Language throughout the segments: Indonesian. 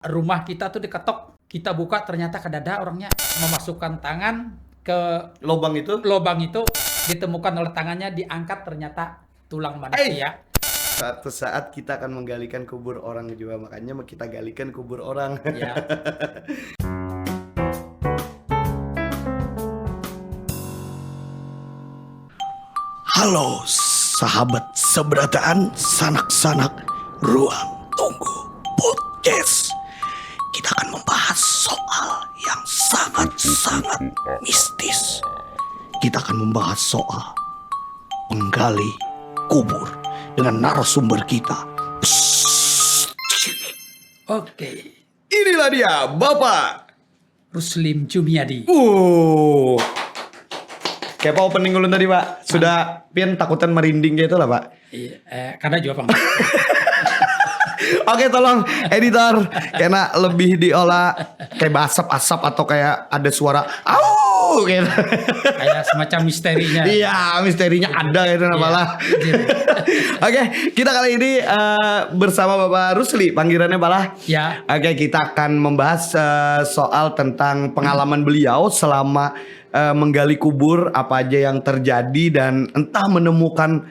rumah kita tuh diketok, kita buka ternyata kedada orangnya memasukkan tangan ke Lobang itu? lubang itu, ditemukan oleh tangannya, diangkat ternyata tulang manusia. Suatu saat kita akan menggalikan kubur orang juga, makanya kita galikan kubur orang. Ya. Halo sahabat seberataan, sanak-sanak Ruang Tunggu Podcast. Kita akan membahas soal yang sangat-sangat mistis. Kita akan membahas soal penggali kubur dengan narasumber kita. Oke. Inilah dia, Bapak Ruslim Jumiadi. Kayak opening ulun tadi, Pak. Sudah pian takutan merinding gitu lah, Pak. Iya, karena juga Bang. Oke, tolong editor karena lebih diolah kayak asap-asap atau kayak ada suara au gitu. Kayak semacam misterinya. Iya, misterinya ada gitu apalah. Iya. Oke, kita kali ini bersama Bapak Rusli, panggilannya Balah. Ya. Oke, kita akan membahas soal tentang pengalaman beliau selama menggali kubur, apa aja yang terjadi dan entah menemukan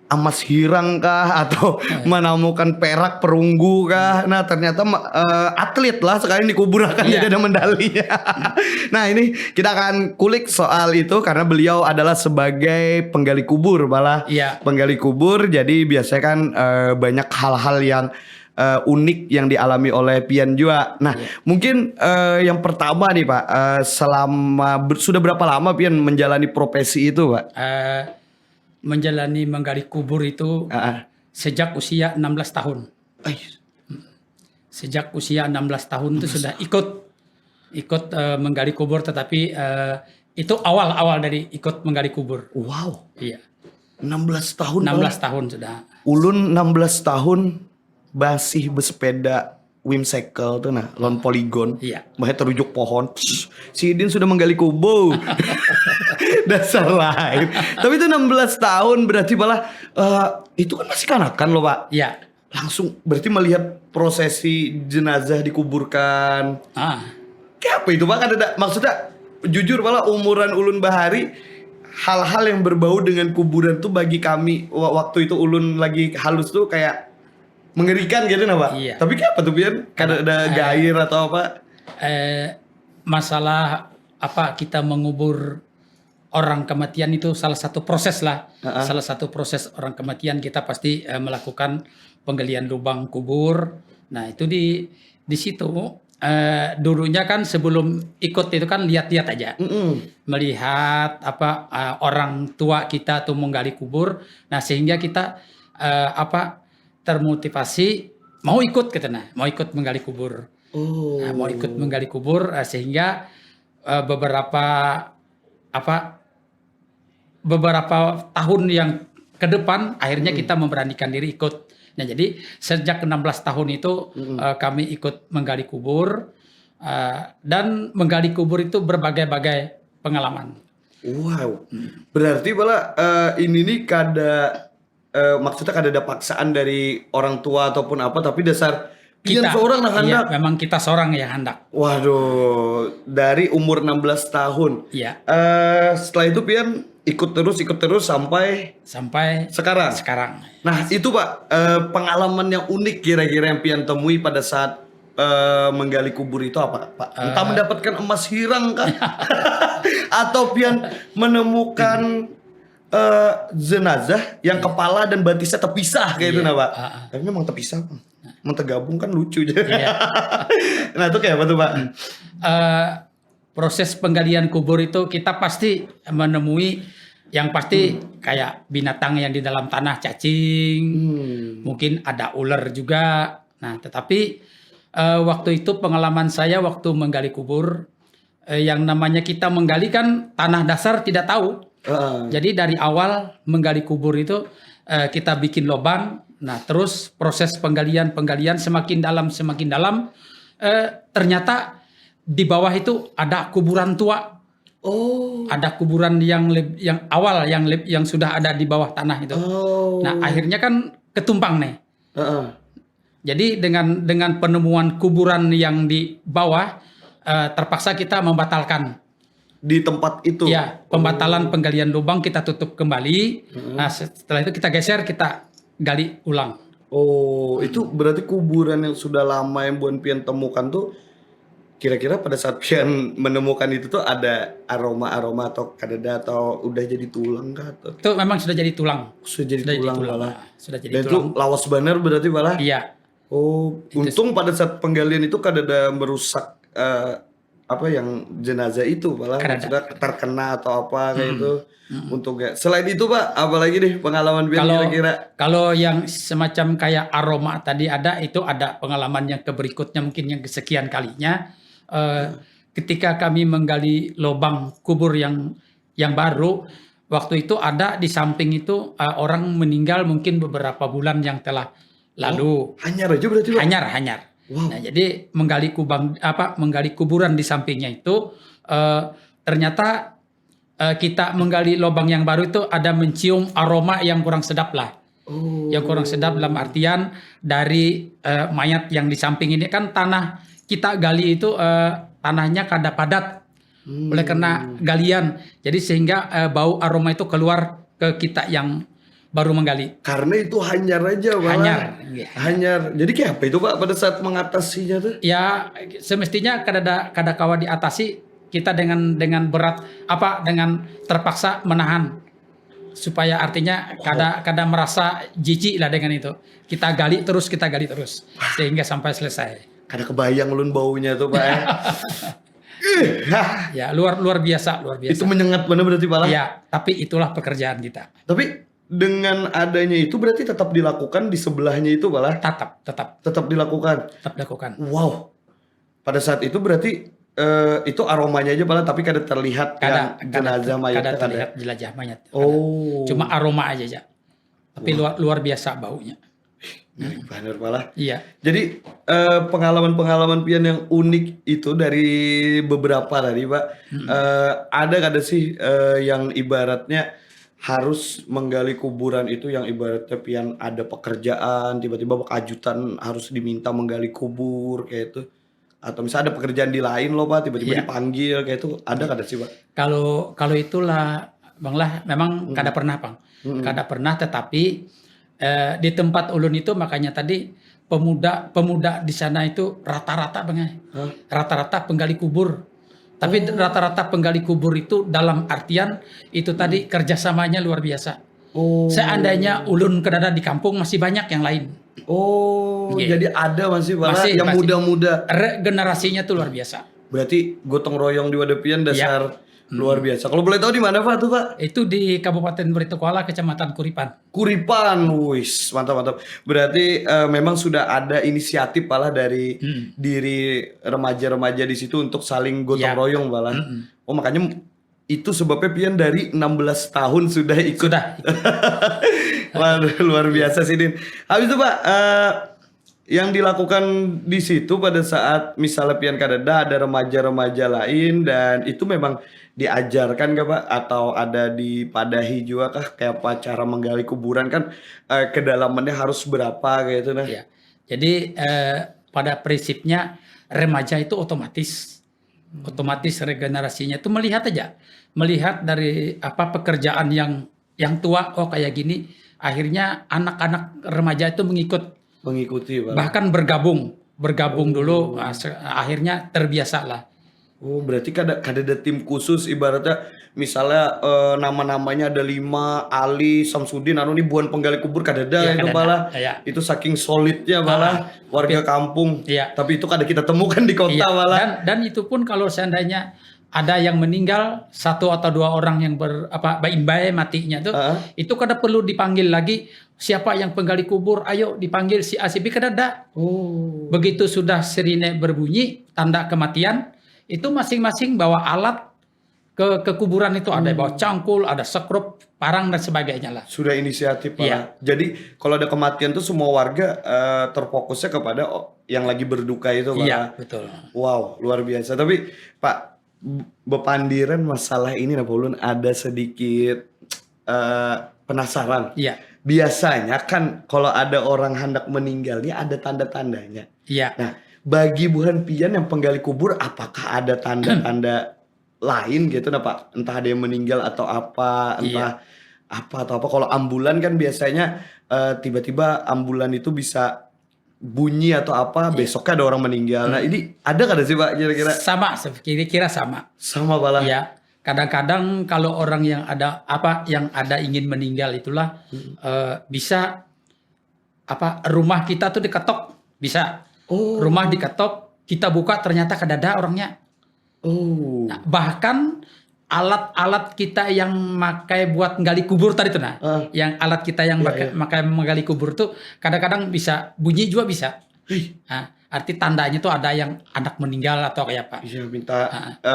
emas hirang kah atau menemukan perak perunggu kah. Nah, ternyata atlet lah sekali dikubur akan jadi ada medalinya. Nah, ini kita akan kulik soal itu karena beliau adalah sebagai penggali kubur, Balah. Iya. Penggali kubur, jadi biasanya kan banyak hal-hal yang unik yang dialami oleh Pian juga. Nah, mungkin yang pertama nih Pak, sudah berapa lama Pian menjalani profesi itu, Pak? Menjalani menggali kubur itu sejak usia 16 tahun. Sejak usia 16 tahun itu sudah ikut menggali kubur, tetapi itu awal-awal dari ikut menggali kubur. Wow. Iya. 16 tahun. 16 tahun sudah. Ulun 16 tahun masih bersepeda whimsical tuh nah, lawan poligon. Iya. Bahaya terujuk pohon. Psh, si Idin sudah menggali kubur. Dasar lain. Tapi itu 16 tahun berarti malah itu kan masih kanakan loh, Pak. Iya. Langsung berarti melihat prosesi jenazah dikuburkan. Kayak apa itu, Pak? Kan ada maksudnya jujur malah umuran ulun bahari hal-hal yang berbau dengan kuburan tuh bagi kami waktu itu ulun lagi halus tuh kayak mengerikan gitu nah, Pak. Iya. Tapi kayak apa tuh Pian? Kan ada gair atau apa? Masalah apa kita mengubur orang kematian itu salah satu proses lah. Salah satu proses orang kematian kita pasti melakukan penggalian lubang kubur. Nah, itu di situ dulunya kan sebelum ikut itu kan lihat-lihat aja. Melihat apa orang tua kita tuh menggali kubur. Nah, sehingga kita termotivasi mau ikut gitu nah, mau ikut menggali kubur. Nah, mau ikut menggali kubur sehingga beberapa tahun yang ke depan akhirnya kita memberanikan diri ikut. Nah, jadi sejak 16 tahun itu kami ikut menggali kubur dan menggali kubur itu berbagai-bagai pengalaman. Wow. Berarti malah ini nih maksudnya ada paksaan dari orang tua ataupun apa, tapi dasar Pian seorang nah hendak. Iya, memang kita seorang yang hendak. Waduh, dari umur 16 tahun. Iya. Setelah itu Pian ikut terus sampai sekarang. Nah, itu Pak, pengalaman yang unik kira-kira yang Pian temui pada saat menggali kubur itu apa, Pak? Entah mendapatkan emas hirang kah? Atau Pian menemukan jenazah yang kepala dan batisnya terpisah kayak itu nah, Pak. Tapi memang terpisah, Pak. Emang tergabung kan lucu aja. Iya. Nah, itu kayak apa tuh, Pak? Proses penggalian kubur itu kita pasti menemui yang pasti kayak binatang yang di dalam tanah, cacing, mungkin ada ular juga. Nah, tetapi waktu itu pengalaman saya waktu menggali kubur, yang namanya kita menggali kan tanah dasar tidak tahu. Jadi dari awal menggali kubur itu kita bikin lubang. Nah, terus proses penggalian semakin dalam ternyata di bawah itu ada kuburan tua. Ada kuburan yang awal yang sudah ada di bawah tanah itu. Nah, akhirnya kan ketumpang nih. Jadi dengan penemuan kuburan yang di bawah, terpaksa kita membatalkan. Di tempat itu. Ya, pembatalan penggalian lubang kita tutup kembali. Nah, setelah itu kita geser, kita gali ulang. Oh, itu berarti kuburan yang sudah lama yang Buan Pian temukan tuh, kira-kira pada saat Pian menemukan itu tuh ada aroma-aroma atau kadeda atau udah jadi tulang kah? Atau Itu memang sudah jadi tulang. sudah jadi tulang malah. Sudah jadi Dan itu tulang. lawas benar berarti malah. Iya. Oh, untung pada saat penggalian itu kadeda merusak apa yang jenazah itu malah Kadeda. sudah terkena atau apa kayak itu. Untuk selain itu Pak, apalagi nih pengalaman Pian kira-kira? Kalau yang semacam kayak aroma tadi itu ada pengalaman yang berikutnya mungkin yang kesekian kalinya. Ketika kami menggali lubang kubur yang baru, waktu itu ada di samping itu orang meninggal mungkin beberapa bulan yang telah lalu. Hanyar aja berarti Pak? Hanyar. Wow. Nah, jadi menggali kuburan di sampingnya itu ternyata kita menggali lubang yang baru itu ada mencium aroma yang kurang sedap lah. Oh. Yang kurang sedap dalam artian dari mayat yang di samping ini kan tanah kita gali itu tanahnya kada padat oleh karena galian. Jadi sehingga bau aroma itu keluar ke kita yang baru menggali. Karena itu hanyar aja malah. Hanyar. Hanyar. Jadi kayak apa itu Pak pada saat mengatasinya tuh? Ya semestinya kada kawa diatasi kita dengan berat dengan terpaksa menahan supaya artinya kada merasa jijik lah dengan itu. Kita gali terus sehingga sampai selesai. Kada kebayang lun baunya tuh Pak. Ya luar biasa. Itu menyengat benar berarti Pak. Ya, tapi itulah pekerjaan kita. Tapi dengan adanya itu berarti tetap dilakukan di sebelahnya itu Pak. Tetap dilakukan. Wow. Pada saat itu berarti itu aromanya aja Pak, tapi kada terlihat yang jenazah mayatnya. Kada terlihat jenazah mayat. Oh. Cuma aroma aja ya. Tapi luar biasa baunya. Benar Pak. Iya. Jadi pengalaman-pengalaman Pian yang unik itu dari beberapa tadi Pak. Ada sih yang ibaratnya harus menggali kuburan itu yang ibaratnya Pian ada pekerjaan tiba-tiba kejutan harus diminta menggali kubur kayak itu. Atau misalnya ada pekerjaan di lain loh Pak, tiba-tiba dipanggil kayak itu, ada sih Pak? Kalau itulah Bang Lah, memang kada pernah Bang. Kada pernah, tetapi di tempat ulun itu makanya tadi pemuda di sana itu rata-rata Bang. Rata-rata penggali kubur. Tapi rata-rata penggali kubur itu dalam artian itu tadi kerjasamanya luar biasa. Seandainya ulun kedada di kampung masih banyak yang lain. Jadi ada masih yang muda-muda. Generasinya tuh luar biasa. Berarti gotong royong di Wadepian dasar luar biasa. Kalau boleh tahu di mana Pak tuh Pak? Itu di Kabupaten Beritokuala, Kecamatan Kuripan. Wis mantap. Berarti memang sudah ada inisiatif Pak dari diri remaja-remaja di situ untuk saling gotong royong Pak. Oh makanya itu sebabnya Pian dari 16 tahun sudah ikut. Waduh, luar biasa sih Din. Habis itu Pak, yang dilakukan di situ pada saat misalnya Pian kadeda ada remaja-remaja lain dan itu memang diajarkan gak Pak? Atau ada dipadahi juga kah? Kayak apa cara menggali kuburan kan kedalamannya harus berapa kayak itu nah. Ya. Jadi pada prinsipnya remaja itu otomatis regenerasinya itu melihat dari pekerjaan yang tua kayak gini, akhirnya anak-anak remaja itu mengikuti Pak. Bahkan bergabung dulu, akhirnya terbiasa lah. Oh berarti ada tim khusus ibaratnya misalnya nama-namanya ada 5 Ali Samsudin ini buan penggali kubur kadeda itu malah itu saking solidnya malah warga kampung tapi itu kita temukan di kota malah dan itu pun kalau seandainya ada yang meninggal 1 atau 2 orang yang baik matinya tuh itu kada perlu dipanggil lagi siapa yang penggali kubur, ayo dipanggil si A si B kadada. Begitu sudah sirine berbunyi tanda kematian itu masing-masing bawa alat ke kuburan itu, ada bawa cangkul, ada sekrup, parang dan sebagainya lah. Sudah inisiatif Pak. Jadi kalau ada kematian tuh semua warga terfokusnya kepada yang lagi berduka itu Pak. Iya, betul. Wow, luar biasa. Tapi Pak, bepandiran masalah ini ulun ada sedikit penasaran. Iya. biasanya kan kalau ada orang hendak meninggal nih ada tanda-tandanya. Iya. Nah, bagi Buhan Pian yang penggali kubur, apakah ada tanda-tanda lain gitu, nah Pak? Entah ada yang meninggal atau apa, entah apa atau apa. Kalau ambulan kan biasanya tiba-tiba ambulan itu bisa bunyi atau apa, besoknya ada orang meninggal. Nah, ini ada nggak sih Pak kira-kira? Sama, kira-kira sama. Sama malah. Ya, kadang-kadang kalau orang yang ada ingin meninggal itulah bisa rumah kita tuh diketok, bisa rumah diketok, kita buka ternyata kadada orangnya. Nah, bahkan alat-alat kita yang makai buat menggali kubur tadi tuh yang alat kita yang makai menggali kubur tuh kadang-kadang bisa bunyi juga bisa. Nah, arti tandanya tuh ada yang anak meninggal atau kayak apa. Iya, minta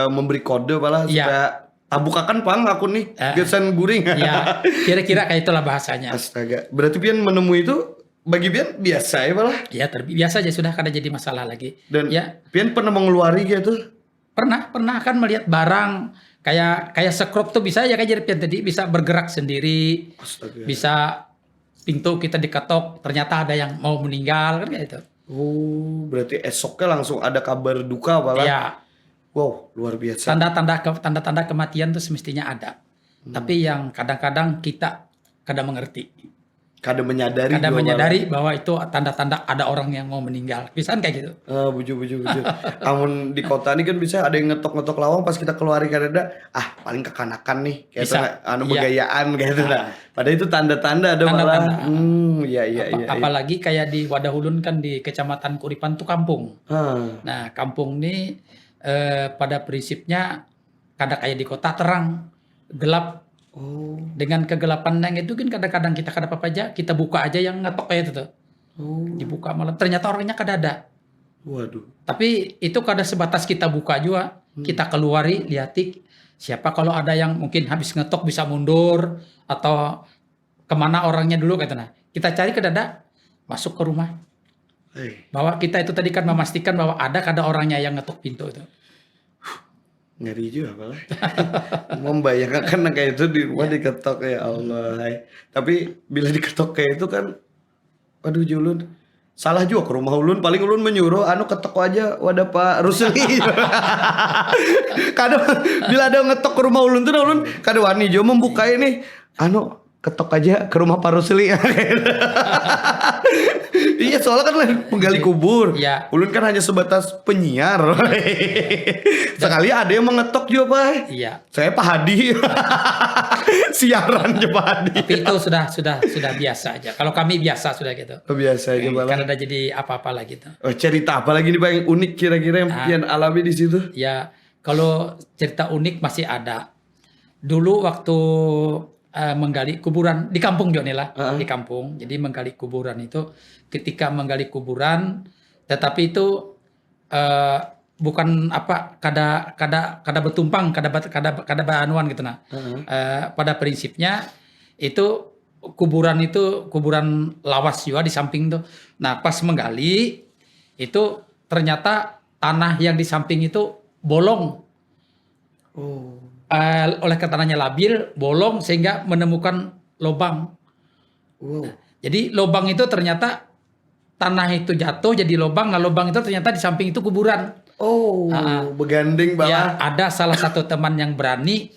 memberi kode malah supaya bukakan Pang aku nih gesan guring. Ya, kira-kira kayak itulah bahasanya. Astaga, berarti Pian menemui itu bagi Pian biasa ya malah? Ya, biasa aja sudah kada jadi masalah lagi. Dan ya, Pian pernah mengeluari gitu? Pernah kan melihat barang kayak sekrup tuh bisa ya kayak jadi Pian tadi bisa bergerak sendiri. Astaga. Bisa pintu kita diketok ternyata ada yang mau meninggal kan kayak itu. Oh, berarti esoknya langsung ada kabar duka malah. Ya. Wow, luar biasa. Tanda-tanda kematian tuh semestinya ada. Tapi yang kadang-kadang kita kadang mengerti. Kadang menyadari bahwa itu tanda-tanda ada orang yang mau meninggal. Bisa kayak gitu. Buju. Amun di kota ini kan bisa ada yang ngetok-ngetok lawang pas kita keluar Kanada, paling kekanakan nih, kayak bisa. Begayaan kayak gitu nah. Padahal itu tanda-tanda ada malah. Iya. Apalagi kayak di Wadahulun kan di Kecamatan Kuripan tuh kampung. Nah, kampung ini pada prinsipnya kadang kayak di kota terang, gelap. Dengan kegelapan yang itu kan kadang-kadang kita kada apa aja, kita buka aja yang ngetok kayak itu tuh. Dibuka malam ternyata orangnya kada ada. Waduh. Tapi itu kada sebatas kita buka juga, kita keluari lihatik siapa kalau ada yang mungkin habis ngetok bisa mundur atau kemana orangnya dulu kayak itu nah. Kita cari kada ada, masuk ke rumah. Bahwa kita itu tadi kan memastikan bahwa kada orangnya yang ngetok pintu itu. Ngeri juga malah. Membayangkan kayak itu di rumah diketok ya Allah. Tapi bila diketok kayak itu kan, waduh Julun, salah juga ke rumah ulun. Paling ulun menyuruh, ketok aja wadah Pak Rusli. Kadang bila ada ngetok ke rumah ulun tuh, ulun kada wani juga membuka ini. Ketok aja ke rumah Pak Rusli. Iya, soalnya kan penggali kubur. Iya. Ulun kan hanya sebatas penyiar. Sekali ada yang mengetok juga, Pak. Iya. Saya Pak Hadi. Siaran aja Pak Hadi. Tapi itu sudah biasa aja. Kalau kami biasa sudah gitu. Biasa aja malah. Karena ada jadi apa-apa lagi tuh. Cerita apa lagi nih Pak yang unik kira-kira yang Pian alami di situ? Ya, kalau cerita unik masih ada. Dulu waktu menggali kuburan di kampung Jonela, di kampung. Jadi menggali kuburan itu ketika menggali kuburan, tetapi itu bukan kada bertumpang, kada banuan gitu nah. Pada prinsipnya itu kuburan lawas juga di samping tuh. Nah, pas menggali itu ternyata tanah yang di samping itu bolong. Oleh tanahnya labil, bolong sehingga menemukan lubang. Jadi lubang itu ternyata tanah itu jatuh jadi lubang, nah lubang itu ternyata di samping itu kuburan. Begandeng banget. Ya, ada salah satu teman yang berani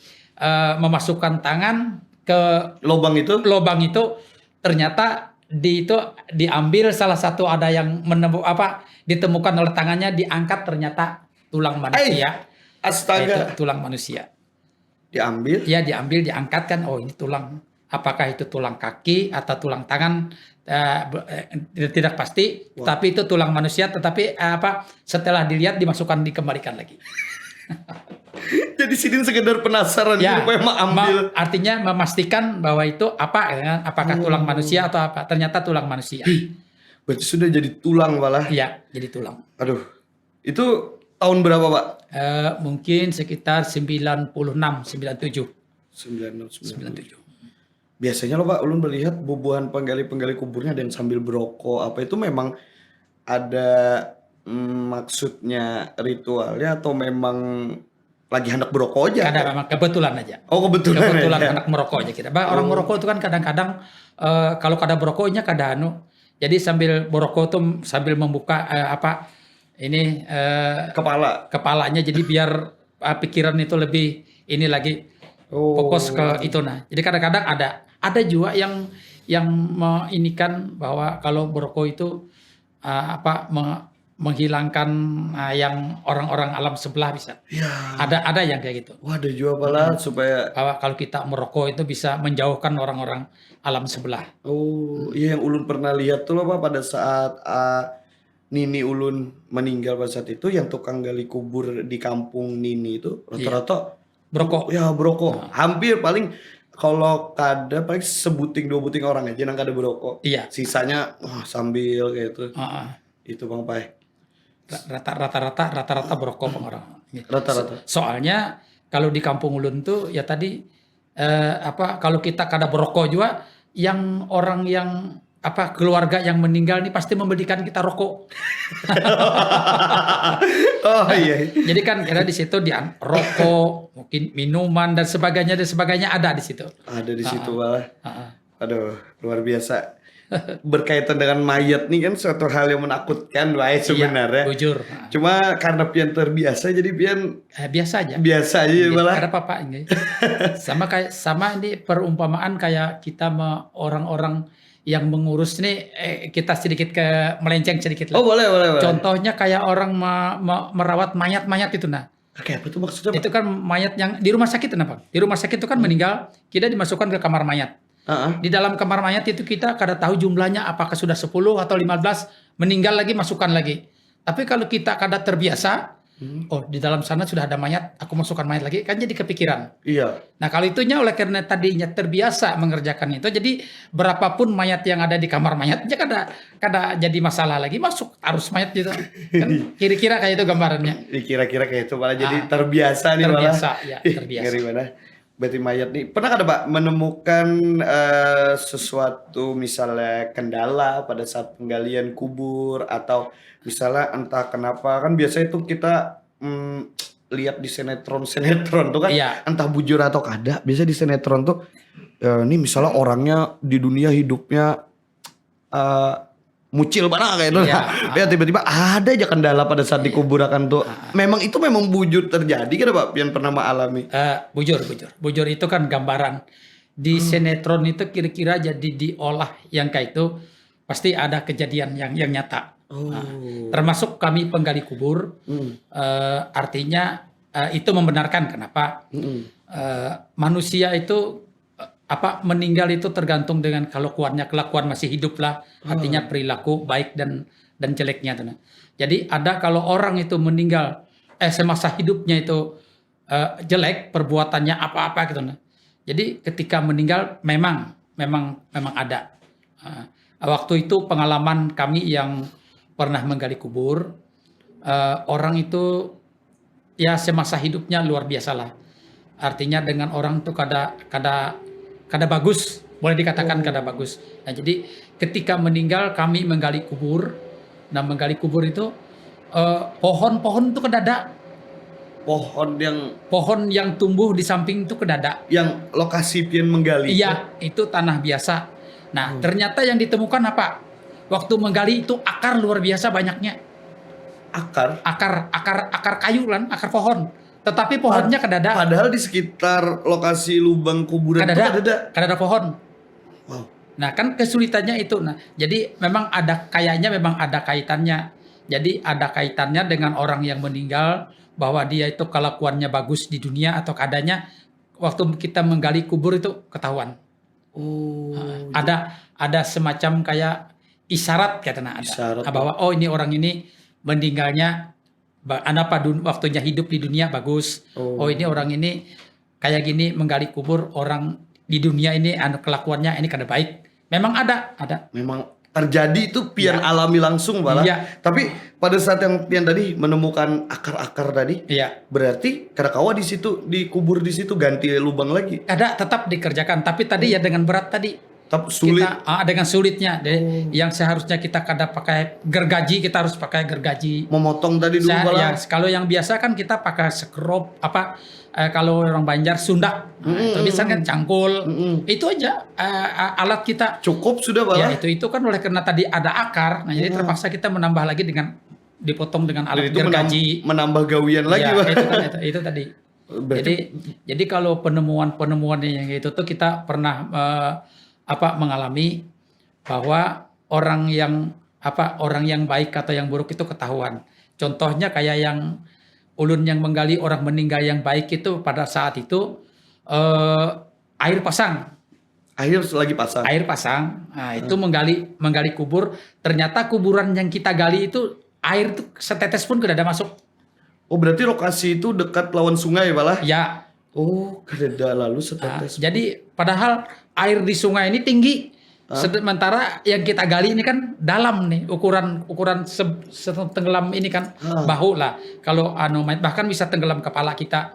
memasukkan tangan ke lubang itu ternyata diambil salah satu ada yang ditemukan oleh tangannya, diangkat ternyata tulang manusia. Astaga. Itu tulang manusia. Diambil? Ya, diangkat kan. Oh, ini tulang. Apakah itu tulang kaki atau tulang tangan? Tidak pasti. Tapi itu tulang manusia. Tetapi setelah dilihat dimasukkan, dikembalikan lagi. Jadi Sidin sekedar penasaran ya, ambil. Artinya memastikan bahwa itu apakah tulang manusia atau apa? Ternyata tulang manusia. Berarti sudah jadi tulang malah. Iya, jadi tulang. Aduh, itu tahun berapa Pak? Mungkin sekitar 96, 97. 97. Biasanya loh Pak, ulun melihat bubuhan penggali kuburnya ada yang sambil berokok. Apa itu memang ada maksudnya ritualnya atau memang lagi hendak berokok aja. Kada memang kebetulan aja. Oh kebetulan ya. Anak merokok aja kita. Orang merokok itu kan kadang-kadang kalau kada berokoknya kada jadi sambil berokok tuh sambil membuka kepalanya jadi biar pikiran itu lebih ini lagi fokus ke itu. Nah, jadi kadang-kadang ada juga yang menginikan bahwa kalau berokok itu menghilangkan yang orang-orang alam sebelah bisa. Ya. Ada yang kayak gitu. Wah, ada juga pala supaya bahwa kalau kita merokok itu bisa menjauhkan orang-orang alam sebelah. Oh, iya yang Ulun pernah lihat tuh loh Pak pada saat Nini Ulun meninggal pada saat itu yang tukang gali kubur di kampung Nini itu rata-rata Berokok. Ya, berokok. Hampir paling kalau kada paling sebuting 2 buting orang aja yang kada berokok. Iya. Sisanya sambil kayak itu. Itu Bang Pai. Rata-rata berokok orang. Rata-rata. Soalnya kalau di kampung ulun tuh ya tadi kalau kita kada berokok juga yang orang yang keluarga yang meninggal nih pasti memberikan kita rokok. Oh iya. Jadi kan kira di situ rokok, mungkin minuman dan sebagainya ada di situ. Ada di situ malah. Aduh, luar biasa. Berkaitan dengan mayat nih kan suatu hal yang menakutkan sebenarnya. Iya, bujur. Cuma karena pian terbiasa jadi pian biasa aja. Biasa aja malah. Ada apa-apa ini. sama ini perumpamaan kayak kita orang-orang yang mengurus ini kita sedikit melenceng sedikit lah. Oh, boleh. Contohnya kayak orang merawat mayat-mayat itu Kayak apa tuh maksudnya? Itu kan mayat yang di rumah sakit Pak. Di rumah sakit itu kan meninggal, kita dimasukkan ke kamar mayat. Di dalam kamar mayat itu kita kada tahu jumlahnya apakah sudah 10 atau 15 meninggal lagi masukkan lagi. Tapi kalau kita kada terbiasa, di dalam sana sudah ada mayat, aku masukkan mayat lagi, kan jadi kepikiran. Iya. Nah kalau itunya oleh karena tadinya terbiasa mengerjakan itu, jadi berapapun mayat yang ada di kamar mayatnya kada jadi masalah lagi, masuk arus mayat gitu. Kan kira-kira kayak itu gambarannya. Kira-kira kayak itu malah jadi terbiasa nih malah. Terbiasa. Ngeri mana? Berarti mayat nih. Pernah kada Pak menemukan sesuatu misalnya kendala pada saat penggalian kubur atau misalnya entah kenapa kan biasanya tuh kita lihat di sinetron tuh kan entah bujur atau kada. Biasanya di sinetron tuh ini misalnya orangnya di dunia hidupnya mucil banget kayak itu. Ya tiba-tiba ada aja kendala pada saat dikuburkan tuh. Memang bujur terjadi kan Pak yang pernah mengalami? Bujur itu kan gambaran. Di sinetron itu kira-kira jadi diolah yang kayak itu pasti ada kejadian yang nyata. Termasuk kami penggali kubur. Artinya itu membenarkan kenapa manusia itu meninggal itu tergantung dengan kelakuan masih hidup lah, artinya perilaku baik dan jeleknya tuh. Jadi ada kalau orang itu meninggal semasa hidupnya itu jelek perbuatannya apa-apa gitu. Jadi ketika meninggal memang ada. Waktu itu pengalaman kami yang pernah menggali kubur, orang itu ya semasa hidupnya luar biasa lah. Artinya dengan orang itu kada bagus, boleh dikatakan kada bagus. Nah jadi ketika meninggal kami menggali kubur. Nah menggali kubur itu pohon-pohon itu kedada. Pohon yang tumbuh di samping itu kedada. Yang lokasi pian menggali. Iya, itu tanah biasa. Nah ternyata yang ditemukan apa? Waktu menggali itu akar luar biasa banyaknya. Akar kayu kan, akar pohon. Tetapi pohonnya kedada. Padahal di sekitar lokasi lubang kuburan kada ada pohon. Wow. Nah kan kesulitannya itu. Nah jadi memang ada kaitannya. Jadi ada kaitannya dengan orang yang meninggal bahwa dia itu kelakuannya bagus di dunia atau kadanya waktu kita menggali kubur itu ketahuan. Ada semacam kayak isyarat katanya ada. Bahwa ini orang ini meninggalnya waktunya hidup di dunia bagus. Ini orang ini kayak gini menggali kubur orang di dunia ini kelakuannya ini kada baik. Memang ada. Memang terjadi itu pian alami langsung malah. Tapi pada saat yang pian tadi menemukan akar-akar tadi, berarti kada kawa di situ dikubur di situ ganti lubang lagi. Ada tetap dikerjakan, tapi tadi ya dengan berat tadi. Tapi sulit. Dengan sulitnya. Yang seharusnya kita kada pakai gergaji, kita harus pakai gergaji. Memotong tadi dulu malah. Kalau yang biasa kan kita pakai sekrop kalau orang Banjar sundak. Itu bisa kan cangkul. Itu aja alat kita. Cukup sudah malah. Ya itu kan oleh karena tadi ada akar. Nah jadi terpaksa kita menambah lagi dengan dipotong dengan alat gergaji. Menambah gawian lagi, ya, Pak. itu tadi. Jadi kalau penemuan yang itu tuh kita pernah mengalami bahwa orang yang baik atau yang buruk itu ketahuan. Contohnya kayak yang ulun yang menggali orang meninggal yang baik itu pada saat itu air pasang. Air lagi pasang. Air pasang. Nah, itu menggali kubur. Ternyata kuburan yang kita gali itu air tuh setetes pun tidak ada masuk. Oh, berarti lokasi itu dekat lawan sungai malah? Ya. Oh, kada lalu setetes. Jadi padahal air di sungai ini tinggi. Sementara yang kita gali ini kan dalam nih, ukuran setenggelam ini kan bahu lah. Kalau bahkan bisa tenggelam kepala kita.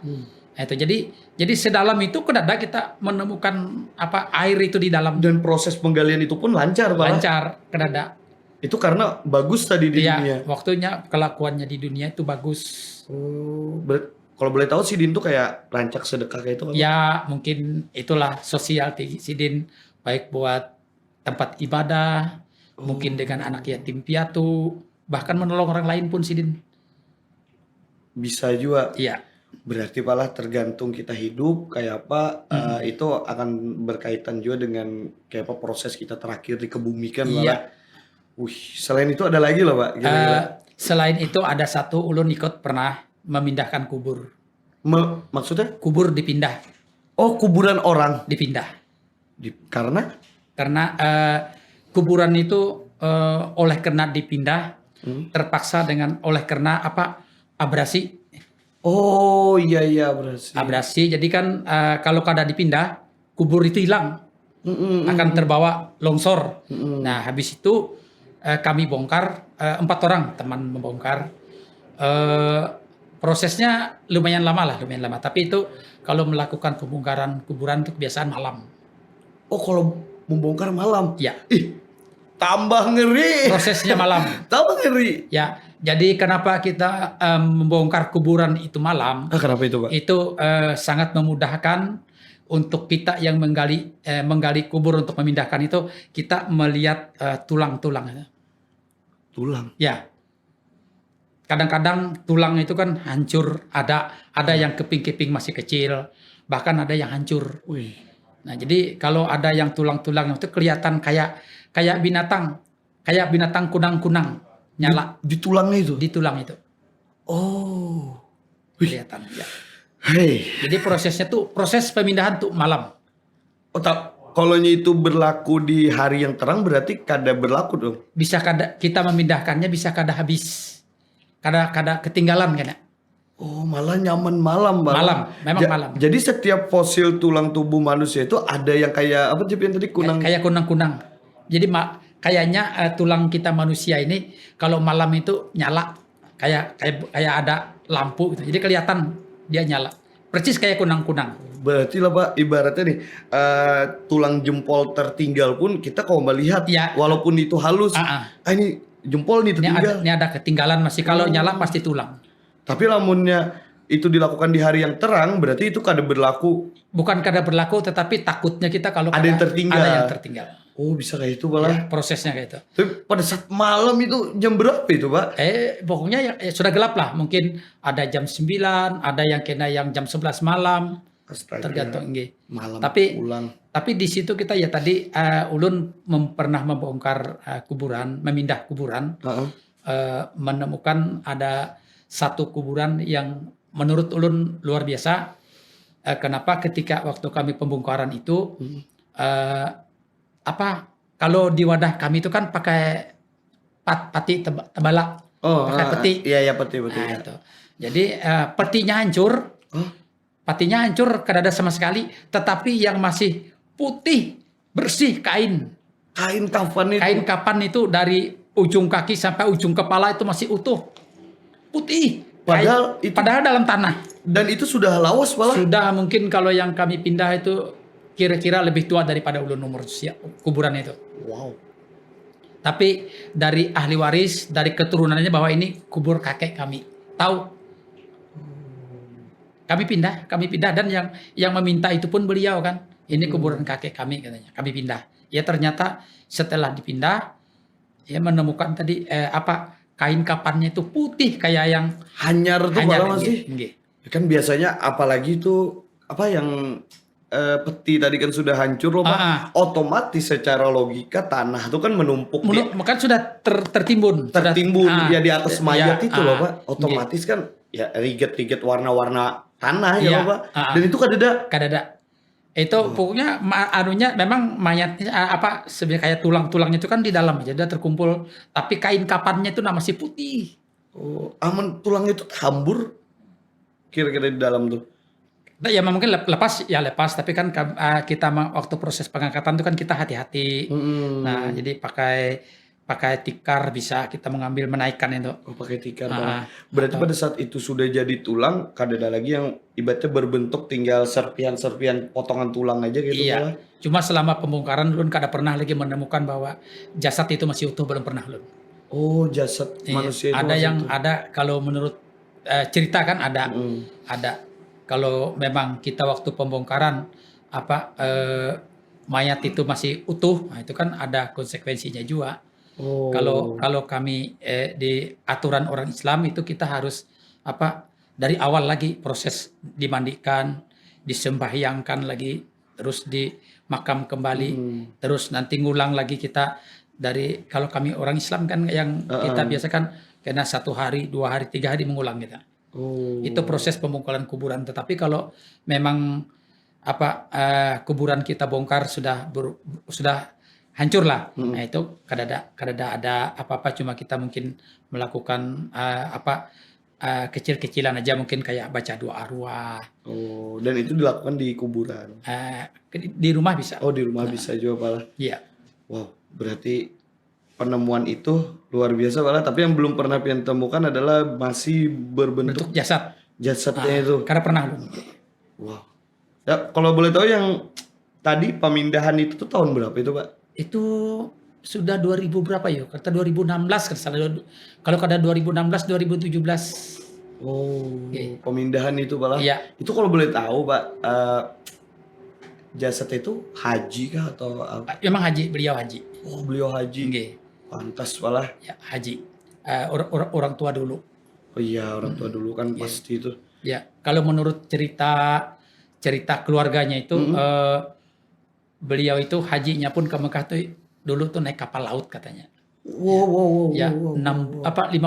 Itu jadi sedalam itu kedada kita menemukan air itu di dalam. Dan proses penggalian itu pun lancar, Pak. Lancar, kedada. Itu karena bagus tadi di dunia. Waktunya kelakuannya di dunia itu bagus. Oh, kalau boleh tahu Sidin tuh kayak rancak sedekah kayak itu kan? Ya, mungkin itulah sosial Sidin, baik buat tempat ibadah, mungkin dengan anak yatim piatu, bahkan menolong orang lain pun Sidin. Bisa juga. Iya. Berarti malah tergantung kita hidup kayak apa, itu akan berkaitan juga dengan kayak apa proses kita terakhir dikebumikan malah. Selain itu ada lagi loh, Pak. Selain itu ada satu ulun ikut pernah memindahkan kubur. Maksudnya? Kubur dipindah. Oh, kuburan orang dipindah. Karena kuburan itu oleh karena dipindah terpaksa oleh karena abrasi. Oh iya abrasi. Abrasi. Jadi kan kalau kada dipindah kubur itu hilang. Akan terbawa longsor. Nah, habis itu kami bongkar 4 orang teman membongkar. Prosesnya lumayan lama. Tapi itu kalau melakukan pembongkaran kuburan itu kebiasaan malam. Oh, kalau membongkar malam? Ya. Tambah ngeri. Prosesnya malam. Tambah ngeri. Ya. Jadi kenapa kita membongkar kuburan itu malam? Kenapa itu, Pak? Itu sangat memudahkan untuk kita yang menggali kubur untuk memindahkan itu, kita melihat tulang-tulang. Tulang? Ya. Kadang-kadang tulang itu kan hancur, ada yang keping-keping masih kecil, bahkan ada yang hancur. Wih. Nah, jadi kalau ada yang tulang-tulang itu kelihatan kayak binatang kunang-kunang nyala di tulangnya itu. Di tulang itu. Oh. Kelihatan ya. Hey. Jadi proses pemindahan tuh malam. Oh, kalau itu berlaku di hari yang terang berarti kada berlaku dong. Bisa kita memindahkannya bisa kada habis. Kada ketinggalan kan ya. Oh, malah nyaman malam, Bang. Malam, memang malam. Jadi setiap fosil tulang tubuh manusia itu ada yang kayak apa yang tadi kunang? Kayak kunang-kunang. Jadi kayaknya tulang kita manusia ini kalau malam itu nyala kayak ada lampu gitu. Jadi kelihatan dia nyala. Persis kayak kunang-kunang. Berarti lah, Pak, ibaratnya nih tulang jempol tertinggal pun kita kalau melihat ya, walaupun itu halus. Ini jempol nih tertinggal. Ini ada ketinggalan masih. Kalau nyala pasti tulang. Tapi lamunnya itu dilakukan di hari yang terang, berarti itu kada berlaku. Bukan kada berlaku, tetapi takutnya kita kalau ada yang tertinggal. Ada yang tertinggal. Oh, bisa kayak itu malah. Ya, prosesnya kayak itu. Tapi pada saat malam itu jam berapa itu, Pak? Pokoknya sudah gelap lah. Mungkin ada jam 9, ada yang kena yang jam 11 malam. Astaga. Tergantung malam pulang. Tapi di situ kita ya tadi ulun pernah membongkar kuburan, memindah kuburan, menemukan ada satu kuburan yang menurut ulun luar biasa. Kenapa? Ketika waktu kami pembongkaran itu, kalau di wadah kami itu kan pakai pati tebala, pakai peti. Iya peti. Nah, itu. Jadi petinya hancur. Patinya hancur, kada ada sama sekali. Tetapi yang masih putih, bersih kain. Kain kafan itu? Kain kafan itu dari ujung kaki sampai ujung kepala itu masih utuh. Putih. Padahal dalam tanah. Dan itu sudah lawas malah? Sudah, mungkin kalau yang kami pindah itu kira-kira lebih tua daripada ulun umur kuburan itu. Wow. Tapi dari ahli waris, dari keturunannya bahwa ini kubur kakek kami. Tahu? Kami pindah dan yang meminta itu pun beliau kan. Ini kuburan kakek kami katanya. Kami pindah. Ya ternyata setelah dipindah, ya menemukan tadi kain kapannya itu putih kayak yang Hanyar tuh malah masih. nggih. Kan biasanya apalagi tuh apa yang peti tadi kan sudah hancur loh Pak. Otomatis secara logika tanah tuh kan menumpuk Kan sudah tertimbun. tertimbun Sudah, ya di atas mayat itu loh Pak. nggih. Otomatis kan ya riget-riget warna-warna tanah ya Iya, loh Pak. Dan itu kadada. Itu pokoknya anunya memang mayatnya sebenarnya kayak tulang-tulangnya itu kan di dalam aja dia terkumpul, tapi kain kapannya itu masih putih. aman tulangnya itu hambur kira-kira di dalam tuh. Nah, ya mungkin lepas, tapi kan kita waktu proses pengangkatan itu kan kita hati-hati. Nah, jadi pakai tikar bisa kita menaikkan itu. Pakai tikar. Berarti pada saat itu sudah jadi tulang, kadang lagi yang ibaratnya berbentuk tinggal serpian-serpian potongan tulang aja gitu. Iya. Malah. Cuma selama pembongkaran Lun kada pernah lagi menemukan bahwa jasad itu masih utuh, belum pernah Lun. Oh, jasad manusia itu. Ada kalau menurut cerita kan ada. Kalau memang kita waktu pembongkaran mayat itu masih utuh, nah itu kan ada konsekuensinya juga. Kalau kami di aturan orang Islam itu kita harus dari awal lagi proses dimandikan, disembahyangkan lagi, terus dimakam kembali, terus nanti ngulang lagi kita dari kalau kami orang Islam kan yang kita biasa kan kena 1 hari, 2 hari, 3 hari mengulang kita. Itu proses pembongkaran kuburan. Tetapi kalau memang kuburan kita bongkar sudah hancur lah. Nah itu kadada ada apa-apa, cuma kita mungkin melakukan kecil-kecilan aja, mungkin kayak baca doa arwah. Dan itu dilakukan di kuburan. Di rumah bisa. Di rumah bisa juga malah. Iya. Wow, berarti penemuan itu luar biasa malah, tapi yang belum pernah pian temukan adalah masih berbentuk jasad. Jasadnya itu. Karena pernah lu. Wow. Ya, kalau boleh tahu yang tadi pemindahan itu tuh tahun berapa itu, Pak? Itu sudah 2000 berapa ya? Kata 2016 kan. Kalau kada 2016 2017. Pemindahan itu malah. Iya. Itu kalau boleh tahu, Pak, jasad itu haji kah atau apa? Memang beliau haji. Beliau haji. Okay. Pantas malah. Ya, haji. Orang tua dulu. Oh iya, orang tua dulu kan pasti itu. Ya, kalau menurut cerita keluarganya itu beliau itu hajinya pun ke Mekah tuh dulu tuh naik kapal laut katanya. Wow. Ya, 5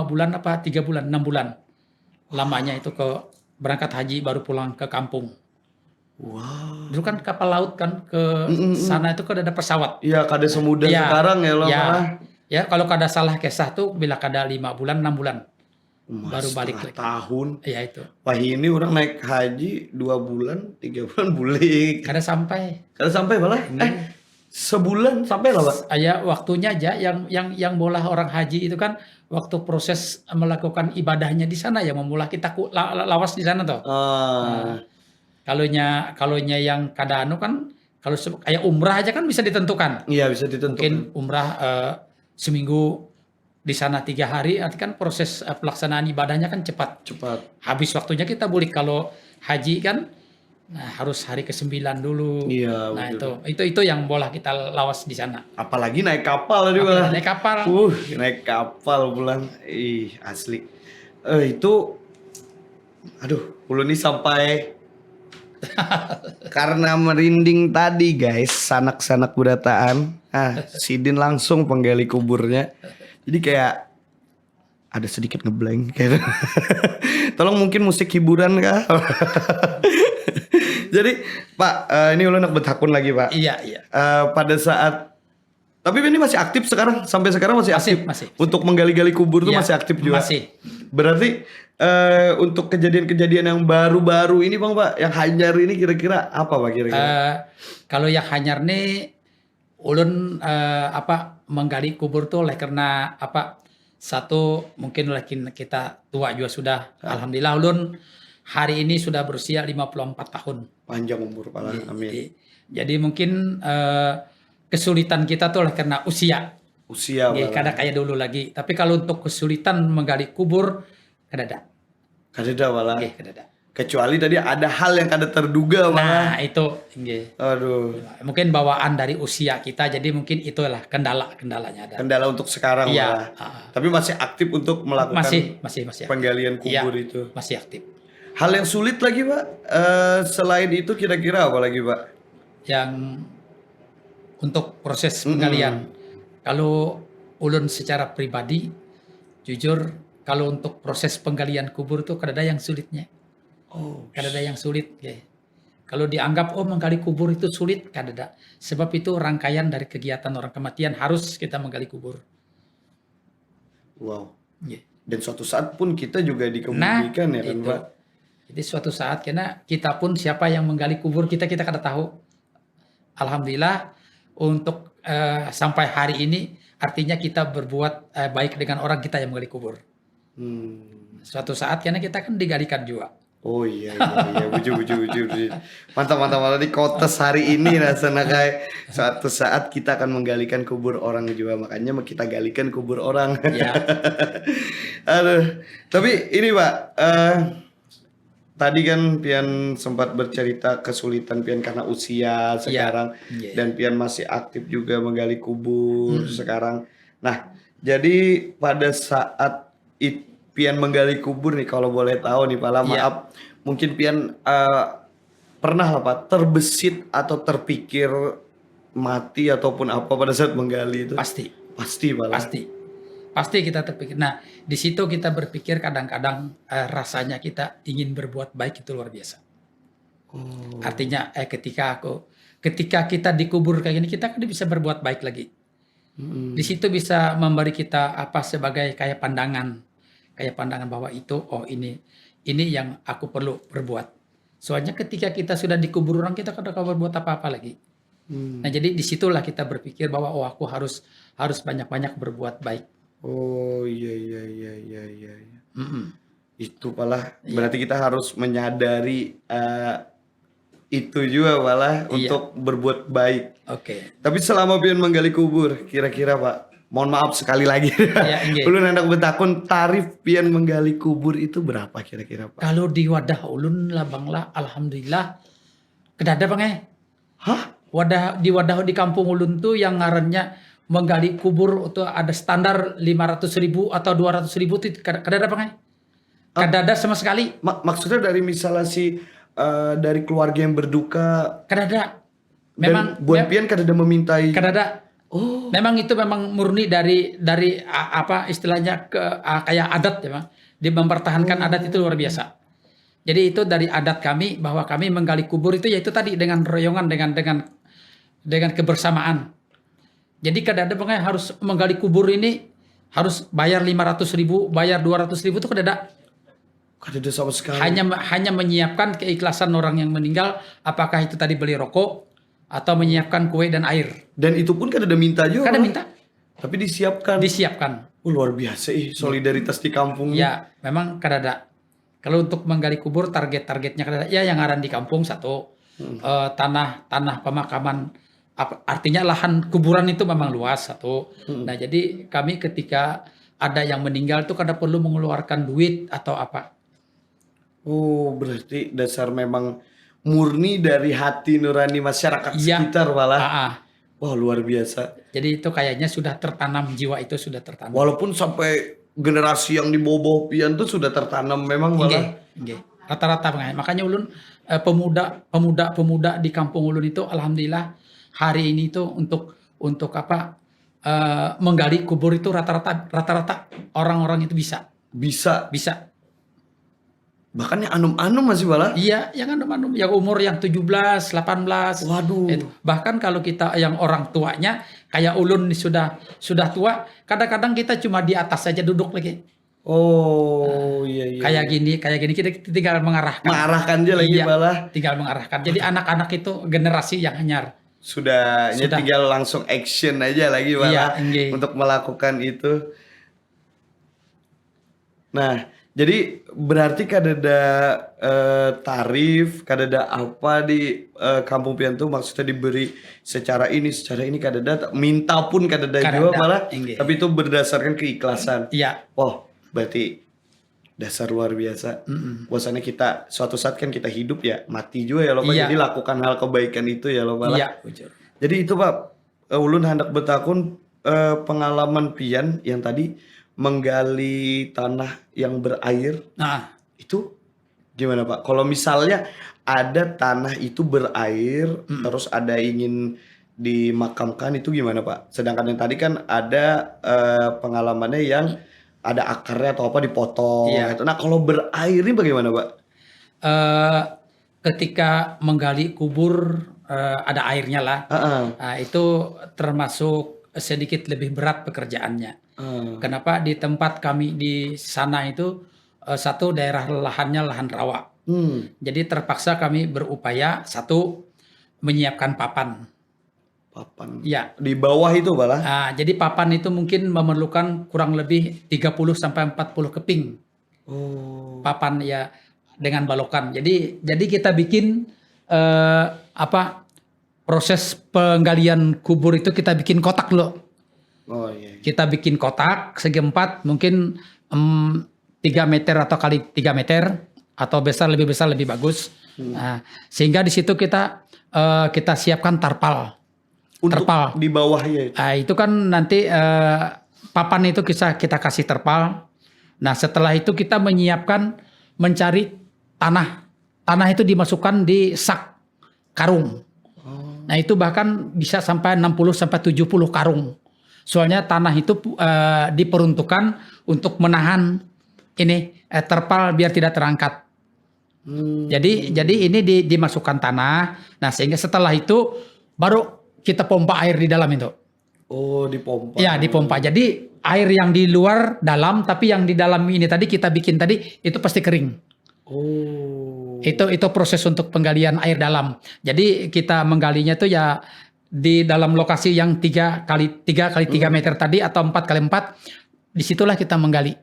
bulan 3 bulan, 6 bulan. Lamanya itu berangkat haji baru pulang ke kampung. Wow. Dulu kan kapal laut kan ke sana itu kan ada pesawat. Iya, kada semudah sekarang ya loh. Ya, kalau kada salah kisah tuh bila kada 5 bulan 6 bulan. Baru balik lagi. Tahun. Iya itu. Wah, ini orang naik haji 2 bulan, 3 bulan boleh. Kada sampai malah. Sebulan sampai lah, Pak. Ya waktunya aja yang bola orang haji itu kan waktu proses melakukan ibadahnya di sana ya, memula kita lawas di sana toh. Kalonya yang kada kan kalau kayak umrah aja kan bisa ditentukan. Iya, bisa ditentukan. Mungkin umrah seminggu di sana 3 hari, arti kan proses pelaksanaan ibadahnya kan cepat. Habis waktunya kita balik. Kalau haji kan harus hari ke-9 dulu. Iya. Nah itu yang bola kita lawas di sana. Apalagi naik kapal tadi malah. Naik kapal. Naik kapal pulang. Asli. Itu aduh, ulun ini sampai karena merinding tadi guys, sanak-sanak berataan. Sidin langsung penggali kuburnya. Jadi kayak ada sedikit ngeblank kayak. Tolong mungkin musik hiburan kah? Jadi Pak, ini ulun nak bertakun lagi Pak. Iya. Pada saat, tapi ini masih aktif sekarang, sampai sekarang masih aktif. Masih. Untuk menggali-gali kubur tuh masih aktif juga. Masih. Berarti untuk kejadian-kejadian yang baru-baru ini Bang Pak, yang hanyar ini kira-kira apa Pak kira-kira? Kalau yang hanyar nih ulun menggali kubur tuh oleh karena satu mungkin kita tua juga sudah. Alhamdulillah ulun hari ini sudah berusia 54 tahun. Panjang umur Pak. Amin. Jadi, Jadi mungkin kesulitan kita tuh oleh karena usia. Usia Nggih, malah. kada kayak dulu lagi. Tapi kalau untuk kesulitan menggali kubur, kadada. Kadeda malah. Nggih, kadada. Kecuali tadi ada hal yang kada terduga malah. Nah, itu nggih. Aduh. Mungkin bawaan dari usia kita, jadi mungkin itulah kendalanya ada. Kendala untuk sekarang Iya, malah. Tapi masih aktif untuk melakukan masih aktif. penggalian kubur Iya, itu. masih aktif. Hal yang sulit lagi Pak, selain itu kira-kira apa lagi Pak? Yang untuk proses penggalian, kalau ulun secara pribadi, jujur kalau untuk proses penggalian kubur itu kadada yang sulitnya. Oh, Kadada yang sulit. Ya. Kalau dianggap menggali kubur itu sulit, kadada. Sebab itu rangkaian dari kegiatan orang kematian harus kita menggali kubur. wow. Ya. Dan suatu saat pun kita juga dikebumikan ya kan itu. Pak? Jadi suatu saat karena kita pun siapa yang menggali kubur kita kada tahu. Alhamdulillah untuk sampai hari ini artinya kita berbuat baik dengan orang kita yang menggali kubur. Suatu saat karena kita kan digalikan juga. Oh iya, buju. Mantap. Di kotes hari ini rasanya kayak suatu saat kita akan menggalikan kubur orang juga. Makanya kita galikan kubur orang. Ya. Aduh, tapi ini Pak, tadi kan Pian sempat bercerita kesulitan Pian karena usia sekarang. Iya. Dan Pian masih aktif juga menggali kubur sekarang. Nah, jadi pada saat Pian menggali kubur nih, kalau boleh tahu nih Pala, maaf, mungkin Pian pernah lah Pak terbesit atau terpikir mati ataupun apa pada saat menggali itu? Pasti Pala. Pasti kita terpikir. Nah, di situ kita berpikir kadang-kadang rasanya kita ingin berbuat baik itu luar biasa. Artinya ketika kita dikubur kayak gini kita kan bisa berbuat baik lagi. Di situ bisa memberi kita sebagai kayak pandangan bahwa itu ini yang aku perlu berbuat. Soalnya ketika kita sudah dikubur orang kita kada berbuat apa-apa lagi. Nah, jadi disitulah kita berpikir bahwa aku harus banyak-banyak berbuat baik. Oh iya. Itu Pala. Berarti kita harus menyadari itu juga Pala untuk berbuat baik. Oke. Tapi selama Pian menggali kubur, kira-kira Pak, mohon maaf sekali lagi. Ulun hendak bertakun, tarif Pian menggali kubur itu berapa kira-kira Pak? Kalau di wadah ulun labanglah alhamdulillah kedada Bang. Hah? Di wadah di kampung ulun tuh yang ngarannya menggali kubur itu ada standar 500.000 atau 200.000 itu kadada Bang. Kadada sama sekali. Maksudnya dari misalnya dari keluarga yang berduka. Kadada. Memang buat Pian kadada memintai. Kadada. Oh. Memang itu memang murni dari istilahnya kayak adat ya Bang. Dia mempertahankan adat itu luar biasa. Jadi itu dari adat kami bahwa kami menggali kubur itu yaitu tadi dengan royongan dengan kebersamaan. Jadi kadang-kadang Bang harus menggali kubur ini harus bayar 500.000, bayar 200.000 itu kadang-kadang. Kadada sama sekali. Hanya menyiapkan keikhlasan orang yang meninggal, apakah itu tadi beli rokok atau menyiapkan kue dan air. Dan itu pun kadada minta juga. Kadang minta. Tapi disiapkan. Luar biasa solidaritas di kampung. Ya, memang kadada. Kalau untuk menggali kubur targetnya kadada ya yang ngaran di kampung satu tanah pemakaman artinya lahan kuburan itu memang luas satu. Nah, jadi kami ketika ada yang meninggal itu kada perlu mengeluarkan duit atau apa. Oh, berarti dasar memang murni dari hati nurani masyarakat sekitar malah. Wah, luar biasa. Jadi itu kayaknya sudah tertanam, jiwa itu sudah tertanam. Walaupun sampai generasi yang di bawah Pian tuh sudah tertanam memang malah. Nggih. Rata-rata makanya ulun pemuda di kampung ulun itu alhamdulillah hari ini itu untuk menggali kubur itu rata-rata orang-orang itu bisa. Bahkan yang anum-anum masih malah. Iya, yang anum-anum yang umur yang 17, 18. Waduh. Bahkan kalau kita yang orang tuanya kayak ulun sudah tua, kadang-kadang kita cuma di atas saja duduk lagi. Oh, iya. Kayak gini kita tinggal mengarahkan. Mengarahkan dia lagi malah. Tinggal mengarahkan. Jadi anak-anak itu generasi yang anyar. Sudah. Tinggal langsung action aja lagi malah untuk melakukan itu. Nah, Jadi berarti kadada tarif, kadada apa di Kampung Pian tuh maksudnya diberi secara ini kadada minta pun kadada juga Kadada, malah, inggih. tapi itu berdasarkan keikhlasan. Iya. Oh, berarti dasar luar biasa. Bahwasannya kita suatu saat kan kita hidup ya, mati juga ya loh Pak. Iya. Jadi lakukan hal kebaikan itu ya loh Pak. Iya, bujur. Jadi itu Pak, ulun hendak bertakun pengalaman Pian yang tadi menggali tanah yang berair Nah, itu gimana Pak? Kalau misalnya ada tanah itu berair terus ada ingin dimakamkan itu gimana Pak? Sedangkan yang tadi kan ada pengalamannya yang ada akarnya atau apa dipotong Iya. gitu. Nah, kalau berair ini bagaimana Pak? eh, ketika menggali kubur ada airnya lah. Heeh. Nah, itu termasuk sedikit lebih berat pekerjaannya. Kenapa di tempat kami di sana itu satu daerah lahannya lahan rawa. Jadi terpaksa kami berupaya satu menyiapkan papan. Papan. Ya. Di bawah itu Pak lah. Nah, jadi papan itu mungkin memerlukan kurang lebih 30 sampai 40 keping. Oh. Papan ya dengan balokan. Jadi kita bikin proses penggalian kubur itu kita bikin kotak loh. Oh iya. Kita bikin kotak segi 4 mungkin 3 meter atau kali 3 meter atau lebih besar lebih bagus. Nah, sehingga di situ kita siapkan tarpal. Untuk Terpal. di bawahnya itu. Nah, itu kan nanti papan itu kita kasih terpal. Nah, setelah itu kita menyiapkan mencari tanah. Tanah itu dimasukkan di sak karung. Nah, itu bahkan bisa sampai 60 sampai 70 karung. Soalnya tanah itu diperuntukkan untuk menahan ini terpal biar tidak terangkat. Jadi ini dimasukkan tanah. Nah, sehingga setelah itu baru kita pompa air di dalam itu. Oh, dipompa. Ya, dipompa. Jadi air yang di luar dalam, tapi yang di dalam ini tadi kita bikin tadi itu pasti kering. Oh. Itu proses untuk penggalian air dalam. Jadi kita menggalinya itu ya di dalam lokasi yang 3 kali 3 meter tadi atau 4 kali 4. Disitulah kita menggali.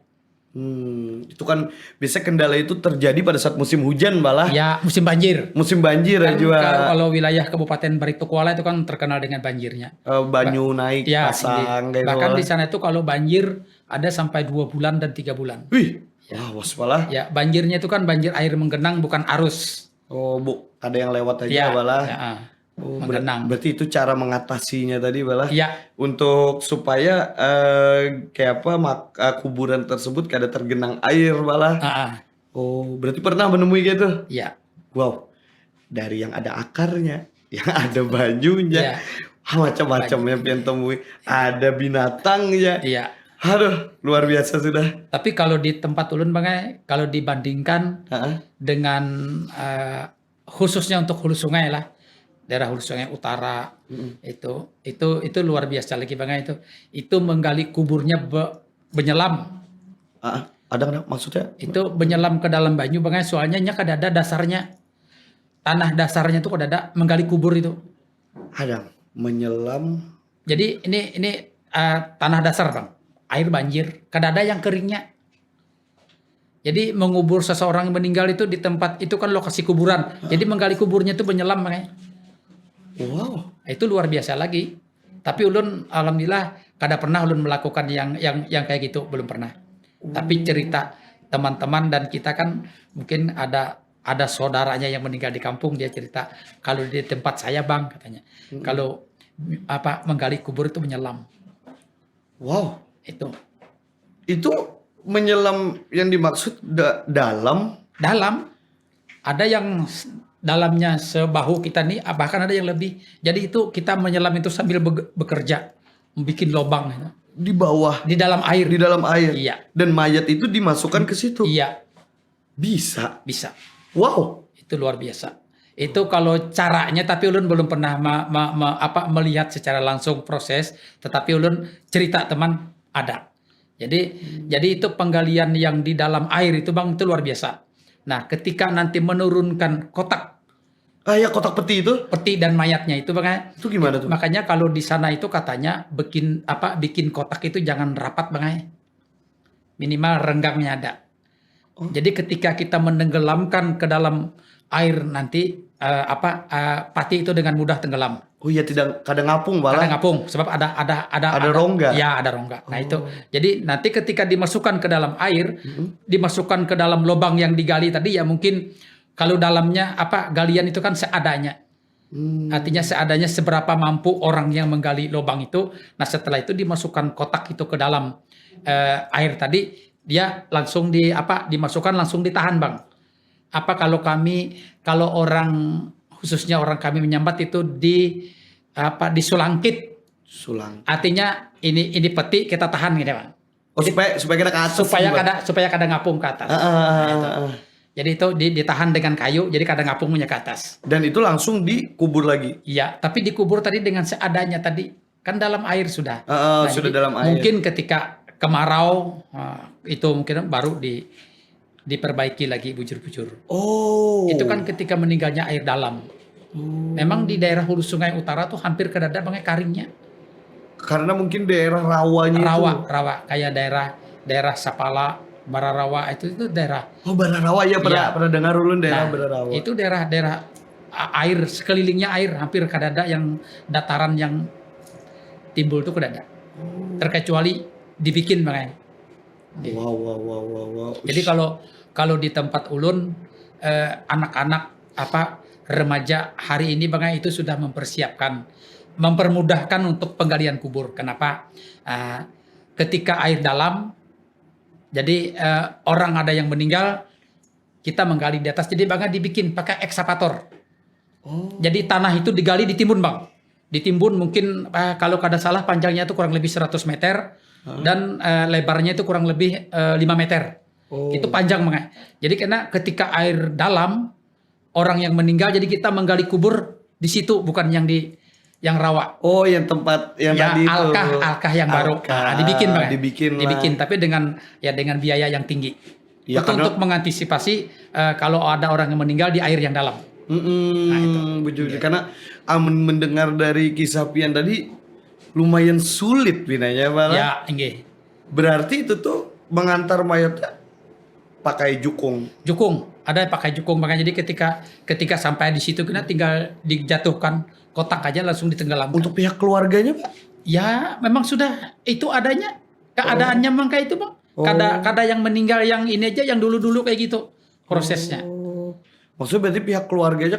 Itu kan biasa kendala itu terjadi pada saat musim hujan malah. Ya, musim banjir. Musim banjir Kan juga. kalau wilayah Kabupaten Baritokuala itu kan terkenal dengan banjirnya. Banyu naik Ya, pasang kayak bahkan gitu di sana itu kalau banjir ada sampai 2 bulan dan 3 bulan. Wih, was malah. Ya, banjirnya itu kan banjir air menggenang bukan arus. Oh, Bu, ada yang lewat aja Ya, malah. ya, Oh, menggenang. berarti itu cara mengatasinya tadi malah. Ya, Untuk supaya kayak apa kuburan tersebut kada tergenang air malah. Oh, berarti pernah menemui gitu? ya, Wow, dari yang ada akarnya, yang ada bajunya, Ya. macam-macam yang pian temui, ada binatangnya. iya. Aduh, luar biasa sudah. Tapi kalau di tempat ulun Bang, kalau dibandingkan Heeh. dengan khususnya untuk hulu sungai lah, daerah hulu sungai utara itu luar biasa lagi Bang itu. Itu menggali kuburnya menyelam. Ada kan maksudnya? Itu menyelam ke dalam banyu Bang, soalnya nya kada ada dasarnya. Tanah dasarnya itu kada ada menggali kubur itu. Ada menyelam. Jadi ini tanah dasar Bang. Air banjir, kada ada yang keringnya. Jadi mengubur seseorang yang meninggal itu di tempat itu kan lokasi kuburan. Jadi menggali kuburnya itu menyelam Bang. Wow. Itu luar biasa lagi. Tapi ulun alhamdulillah kada pernah ulun melakukan yang kayak gitu, belum pernah. Tapi cerita teman-teman dan kita kan mungkin ada saudaranya yang meninggal di kampung, dia cerita kalau di tempat saya Bang katanya. Kalau menggali kubur itu menyelam. Wow. Itu Menyelam yang dimaksud dalam. Ada yang dalamnya sebahu kita nih, bahkan ada yang lebih. Jadi itu kita menyelam itu sambil bekerja, bikin lubang Di bawah. di dalam air. Di dalam air. Iya. Dan mayat itu dimasukkan ke situ. Iya, Bisa. Wow, itu luar biasa. Itu kalau caranya, tapi ulun belum pernah melihat secara langsung proses, tetapi ulun cerita teman ada. Jadi itu penggalian yang di dalam air itu Bang itu luar biasa. Nah, ketika nanti menurunkan kotak Ya kotak peti itu. peti dan mayatnya itu Bang. Itu gimana tuh? Makanya kalau di sana itu katanya bikin kotak itu jangan rapat Bang. Minimal renggangnya ada. Jadi ketika kita menenggelamkan ke dalam air nanti pati itu dengan mudah tenggelam. Oh iya, tidak kadang ngapung malah. Ada ngapung sebab ada rongga. Ya, ada rongga. Nah itu. Jadi nanti ketika dimasukkan ke dalam air, dimasukkan ke dalam lubang yang digali tadi ya mungkin kalau dalamnya galian itu kan seadanya. Artinya seadanya seberapa mampu orang yang menggali lubang itu. Nah setelah itu dimasukkan kotak itu ke dalam air tadi, dia langsung dimasukkan langsung ditahan, Bang. Kalau orang khususnya orang kami menyambat itu disulangkit. Artinya ini peti kita tahan gitu, Bang. Oh, supaya kita ke atas. Supaya kada ngapung ke atas. Jadi itu ditahan dengan kayu, jadi kada ngapungnya ke atas. Dan itu langsung dikubur lagi. Iya, tapi dikubur tadi dengan seadanya tadi. Kan dalam air sudah. Sudah dalam air. Mungkin ketika kemarau itu mungkin baru diperbaiki lagi bujur-bujur. Oh. Itu kan ketika meninggalnya air dalam. Memang di daerah hulu sungai utara tuh hampir kedada banget karingnya. Karena mungkin daerah rawanya rawa kayak daerah Sapala, Bararawa itu daerah. Oh, Bararawa ya, pernah dengar ulun daerah Bararawa. Itu daerah air sekelilingnya air hampir kadada yang dataran yang timbul tuh kedada. Terkecuali dibikin makanya. Wow. Jadi kalau di tempat ulun anak-anak remaja hari ini makanya itu sudah mempermudahkan untuk penggalian kubur. Kenapa? Ketika air dalam, jadi orang ada yang meninggal, kita menggali di atas. Jadi bang dibikin pakai ekskavator. Jadi tanah itu digali ditimbun, Bang. Ditimbun mungkin kalau kada salah panjangnya itu kurang lebih 100 meter. Dan lebarnya itu kurang lebih 5 meter. Itu panjang makanya. Jadi karena ketika air dalam, orang yang meninggal, jadi kita menggali kubur di situ, bukan yang rawa. Oh, yang tempat yang tadi itu. Alkah yang baru. Dibikin makanya. Dibikin tapi dengan biaya yang tinggi. Ya, untuk mengantisipasi kalau ada orang yang meninggal di air yang dalam. Itu. Karena mendengar dari kisah Pian tadi lumayan sulit binanya malah. Ya, enggak. Berarti itu tuh mengantar mayatnya pakai jukung. Ada pakai jukung, makanya jadi ketika sampai di situ kita tinggal dijatuhkan kotak aja langsung ditenggelamkan. Untuk pihak keluarganya, Pak? Ya, memang sudah itu adanya. Keadaannya memang kayak itu, Bang. Kada yang meninggal yang ini aja yang dulu-dulu kayak gitu prosesnya. Maksudnya berarti pihak keluarganya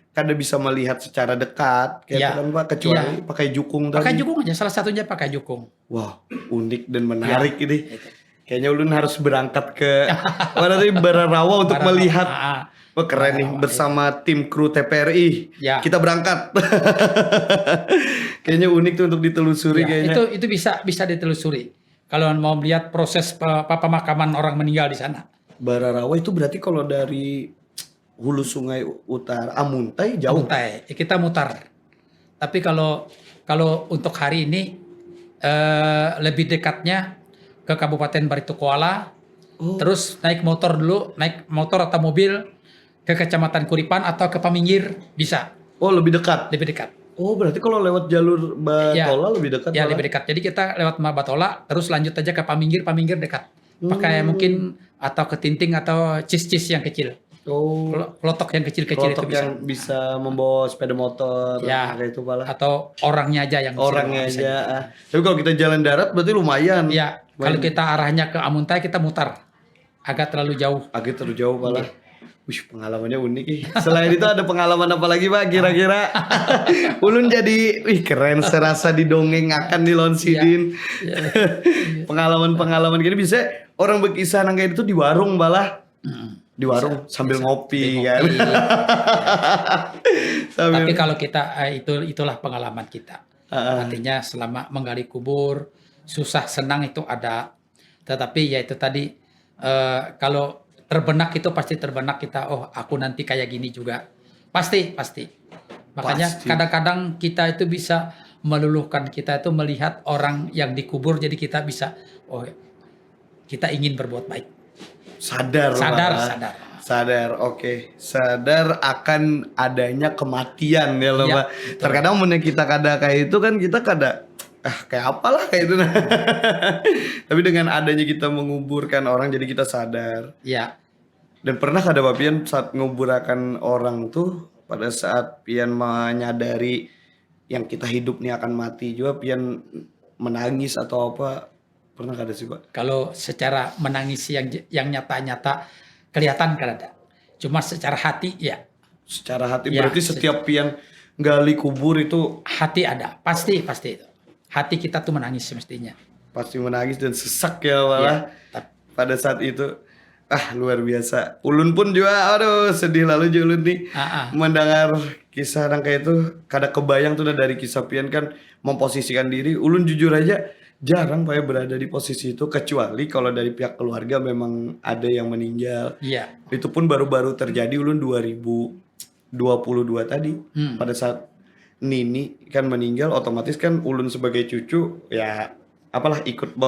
kada bisa melihat secara dekat kayak kan, Pak, kecuali pakai jukung tadi. Pakai jukung aja, salah satunya pakai jukung. Wah, unik dan menarik ini. Kayaknya ulun harus berangkat ke Bararawa untuk melihat. Wah, keren nih, bersama tim kru TPRI. Kita berangkat. Kayaknya unik tuh untuk ditelusuri kayaknya. Itu bisa ditelusuri. Kalau mau melihat proses pemakaman orang meninggal di sana. Bararawa itu berarti kalau dari hulu sungai utara, Amuntai jauh. Amuntai, kita mutar. Tapi kalau untuk hari ini lebih dekatnya ke Kabupaten Baritokuala, terus naik motor atau mobil ke Kecamatan Kuripan atau ke Paminggir bisa. Oh, lebih dekat. Lebih dekat. Oh, berarti kalau lewat jalur Batola lebih dekat. Ya, lebih dekat. Jadi kita lewat Batola terus lanjut aja ke Paminggir dekat. Pakai mungkin atau ke Tinting atau cis-cis yang kecil. Klotok yang kecil-kecil itu bisa membawa sepeda motor kayak itu malah. Atau orangnya aja yang Tapi kalau kita jalan darat berarti lumayan. Ya, kalau kita arahnya ke Amuntai kita mutar. Agak terlalu jauh malah. Wih, pengalamannya unik nih. Selain itu ada pengalaman apa lagi, Pak, kira-kira? Ulun jadi keren serasa didongeng akan di Lonsidin. Pengalaman-pengalaman gini bisa orang berkisah kayak itu di warung malah. Di warung sambil ngopi kan. Tapi kalau kita itulah pengalaman kita. Artinya selama menggali kubur susah senang itu ada. Tetapi ya itu tadi kalau terbenak itu pasti terbenak kita. Oh, aku nanti kayak gini juga. Pasti. Makanya kadang-kadang kita itu bisa meluluhkan, kita itu melihat orang yang dikubur, jadi kita bisa kita ingin berbuat baik. Sadar. Oke. Sadar akan adanya kematian ya loh, Pak. Terkadang kita kada kayak itu kan kita kada kayak apalah kayak itu nah. Tapi dengan adanya kita menguburkan orang jadi kita sadar. Ya, Dan pernah ada Pak Pian saat nguburakan orang tuh pada saat Pian menyadari yang kita hidup nih akan mati juga Pian menangis atau apa, pernah ada sih Pak? kalau secara menangis yang nyata-nyata kelihatan kan ada. Cuma secara hati ya, Secara hati Ya, berarti setiap Pian gali kubur itu hati ada, pasti itu. Hati kita tuh menangis semestinya. pasti menangis dan sesak ya malah Ya, pada saat itu. Luar biasa. Ulun pun juga aduh sedih lalu juga ulun nih mendengar kisah yang kayak itu. Kada kebayang tuh dari kisah Pian kan memposisikan diri. Ulun jujur aja jarang Pak ya berada di posisi itu kecuali kalau dari pihak keluarga memang ada yang meninggal. Iya. Itu pun baru-baru terjadi ulun 2022 tadi pada saat Nini kan meninggal, otomatis kan ulun sebagai cucu ya apalah ikut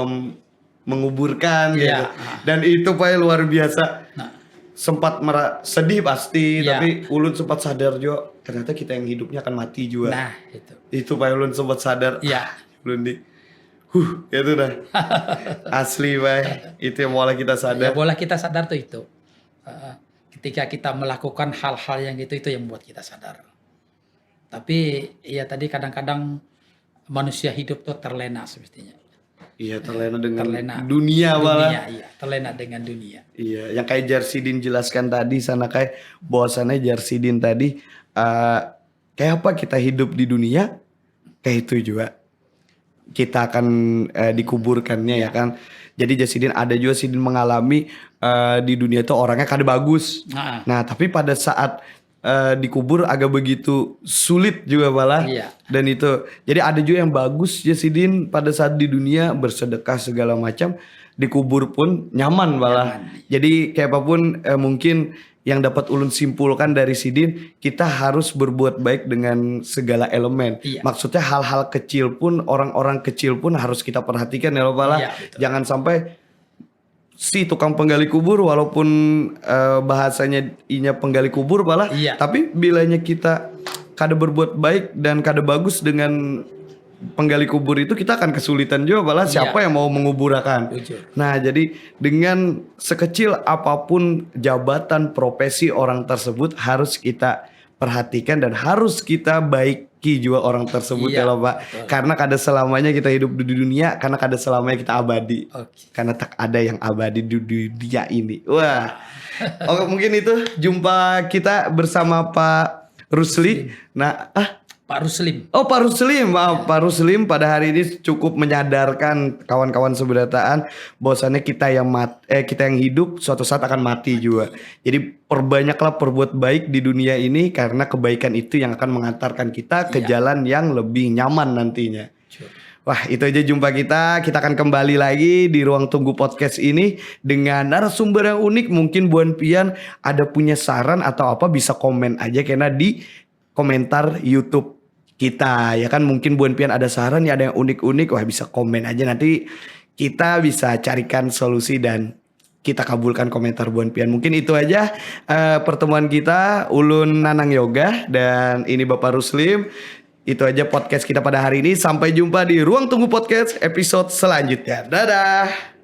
menguburkan gitu. Iya. Dan itu Pak luar biasa. Nah, Sempat sedih pasti, Iya. tapi ulun sempat sadar juga ternyata kita yang hidupnya akan mati juga. nah itu. Itu Pak ulun sempat sadar. Iya. Ulun itu dah. Asli Pak. Itu yang mulai kita Ya sadar. boleh kita sadar tuh itu. Ketika kita melakukan hal-hal yang itu yang membuat kita sadar. Tapi ya tadi kadang-kadang manusia hidup tuh terlena semestinya. Iya, terlena dengan Terlena. dunia malah. Dunia, iya, terlena dengan dunia. Iya, yang kayak Jarsidin jelaskan tadi sana kayak bahwasannya Jarsidin tadi kayak apa kita hidup di dunia kayak itu juga kita akan dikuburkannya ya kan. Jadi Jarsidin ada juga Sidin mengalami di dunia itu orangnya kada bagus. Nah, tapi pada saat dikubur agak begitu sulit juga malah. Iya. Dan itu jadi ada juga yang bagus Jarsidin pada saat di dunia bersedekah segala macam, dikubur pun nyaman malah. Jadi kayak apapun mungkin yang dapat ulun simpulkan dari Sidin, kita harus berbuat baik dengan segala elemen. Iya. Maksudnya hal-hal kecil pun, orang-orang kecil pun harus kita perhatikan ya Bapak. Iya, betul. Jangan sampai si tukang penggali kubur walaupun bahasanya inya penggali kubur malah, Iya. tapi bilanya kita kada berbuat baik dan kada bagus dengan penggali kubur itu, kita akan kesulitan juga malah siapa yang mau menguburakan. Jujur. Nah, jadi dengan sekecil apapun jabatan profesi orang tersebut harus kita perhatikan dan harus kita baiki juga orang tersebut Iya, ya loh Pak. betul. Karena kada selamanya kita hidup di dunia, karena kada selamanya kita abadi. Oke. Karena tak ada yang abadi di dunia ini. Wah. Oke, mungkin itu jumpa kita bersama Pak Rusli. Nah, Pak Ruslim. Oh Pak Ruslim, maaf Pak Ruslim pada hari ini cukup menyadarkan kawan-kawan seberataan bahwasannya kita yang hidup suatu saat akan mati juga. Jadi perbanyaklah perbuat baik di dunia ini karena kebaikan itu yang akan mengantarkan kita ke jalan yang lebih nyaman nantinya. Wah, itu aja jumpa kita. Kita akan kembali lagi di Ruang Tunggu Podcast ini dengan narasumber yang unik. Mungkin Buan Pian ada punya saran atau apa bisa komen aja karena di komentar YouTube kita ya kan. Mungkin Buan Pian ada saran ya, ada yang unik-unik, wah bisa komen aja, nanti kita bisa carikan solusi dan kita kabulkan komentar Buan Pian. Mungkin itu aja pertemuan kita. Ulun Nanang Yoga dan ini Bapak Ruslim. Itu aja podcast kita pada hari ini. Sampai jumpa di Ruang Tunggu Podcast episode selanjutnya. Dadah.